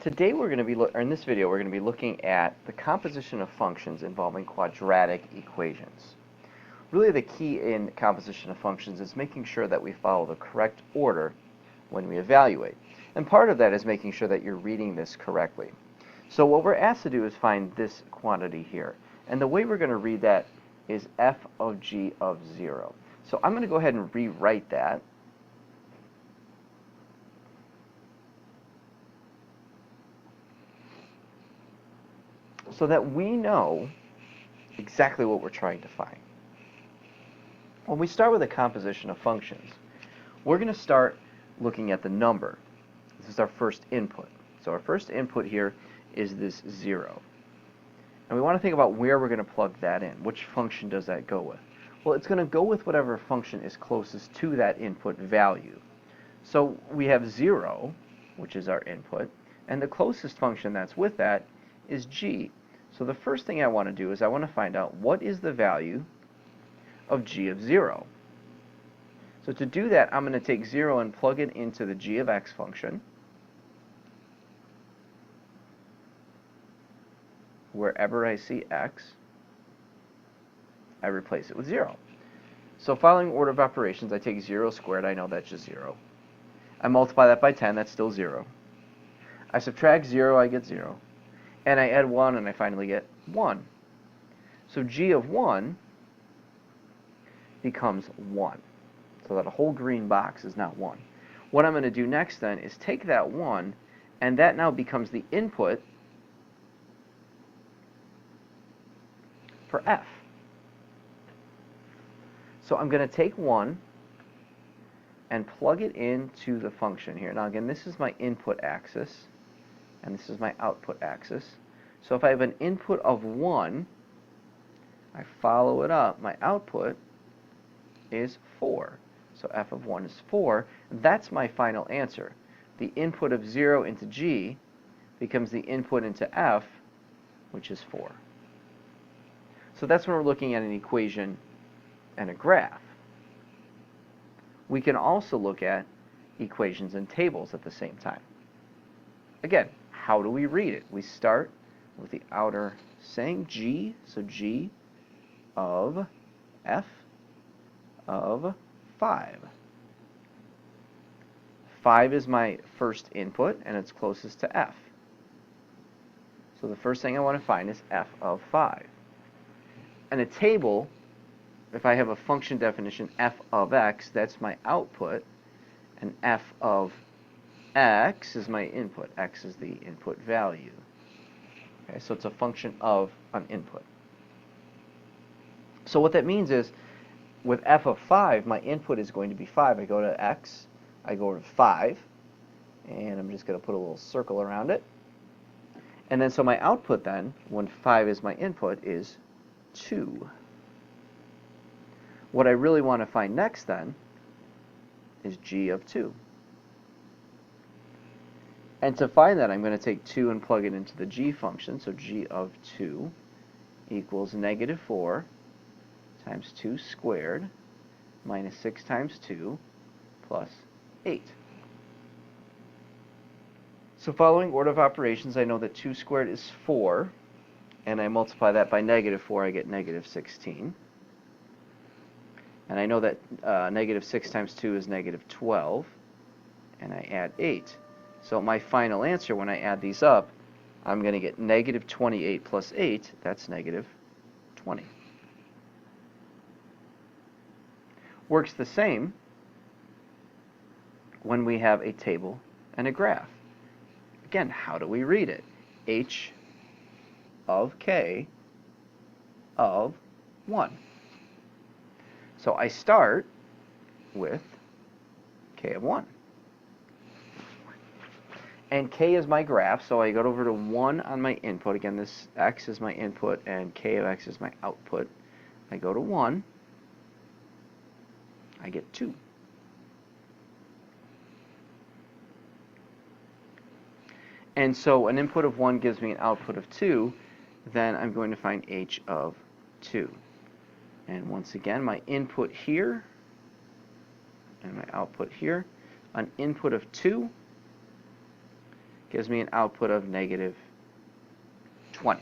Today we're going to be, or in this video, we're going to be looking at the composition of functions involving quadratic equations. Really the key in composition of functions is making sure that we follow the correct order when we evaluate. And part of that is making sure that you're reading this correctly. So what we're asked to do is find this quantity here. And the way we're going to read that is f of g of 0. So I'm going to go ahead and rewrite that. So that we know exactly what we're trying to find. When we start with a composition of functions, we're going to start looking at the number. This is our first input. So our first input here is this 0. And we want to think about where we're going to plug that in. Which function does that go with? Well, it's going to go with whatever function is closest to that input value. So we have 0, which is our input, and the closest function that's with that is g. So the first thing I want to do is I want to find out what is the value of g of 0. So to do that, I'm going to take 0 and plug it into the g of x function. Wherever I see x, I replace it with 0. So following order of operations, I take 0 squared, I know that's just 0. I multiply that by 10, that's still 0. I subtract 0, I get 0. And I add 1, and I finally get 1. So g of 1 becomes 1. So that whole green box is now 1. What I'm going to do next then is take that 1, and that now becomes the input for f. So I'm going to take 1 and plug it into the function here. Now again, this is my input axis, and this is my output axis. So if I have an input of 1, I follow it up, my output is 4. So f of 1 is 4. That's my final answer. The input of 0 into g becomes the input into f, which is 4. So that's when we're looking at an equation and a graph. We can also look at equations and tables at the same time. Again, how do we read it? We start with the outer saying g, so g of f of 5. 5 is my first input, and it's closest to f. So the first thing I want to find is f of 5. In a table, if I have a function definition f of x, that's my output, and f of x is my input. X is the input value. Okay, so it's a function of an input. So what that means is, with f of 5, my input is going to be 5. I go to x, I go to 5, and I'm just going to put a little circle around it. And then so my output then, when 5 is my input, is 2. What I really want to find next then is g of 2. And to find that, I'm going to take 2 and plug it into the g function. So g of 2 equals negative 4 times 2 squared minus 6 times 2 plus 8. So following order of operations, I know that 2 squared is 4, and I multiply that by negative 4, I get negative 16. And I know that negative 6 times 2 is negative 12, and I add 8. So my final answer, when I add these up, I'm going to get negative 28 plus 8, that's negative 20. Works the same when we have a table and a graph. Again, how do we read it? H of k of 1. So I start with k of 1. And k is my graph, so I go over to 1 on my input. Again, this x is my input, and k of x is my output. I go to 1. I get 2. And so an input of 1 gives me an output of 2. Then I'm going to find h of 2. And once again, my input here and my output here. An input of 2 gives me an output of negative 20.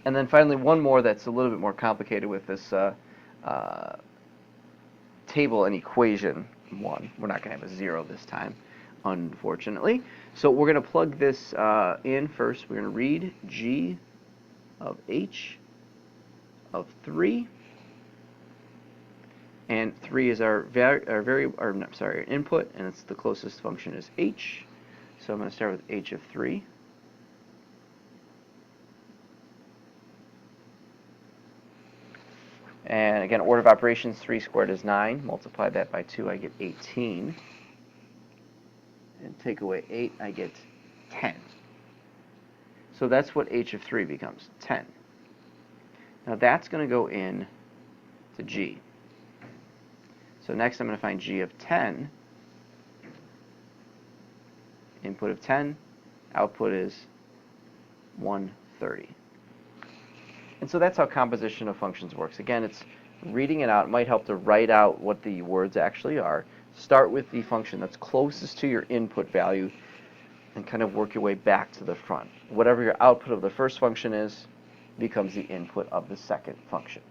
And then finally, one more that's a little bit more complicated with this table and equation 1. We're not going to have a 0 this time, unfortunately. So we're going to plug this in first. We're going to read g of h of 3. And 3 is our input, and it's the closest function is h. So I'm going to start with h of 3. And again, order of operations, 3 squared is 9. Multiply that by 2, I get 18. And take away 8, I get 10. So that's what h of 3 becomes, 10. Now that's going to go in to g. So next I'm going to find g of 10. Input of 10, output is 130. And so that's how composition of functions works. Again, it's reading it out. It might help to write out what the words actually are. Start with the function that's closest to your input value and kind of work your way back to the front. Whatever your output of the first function is becomes the input of the second function.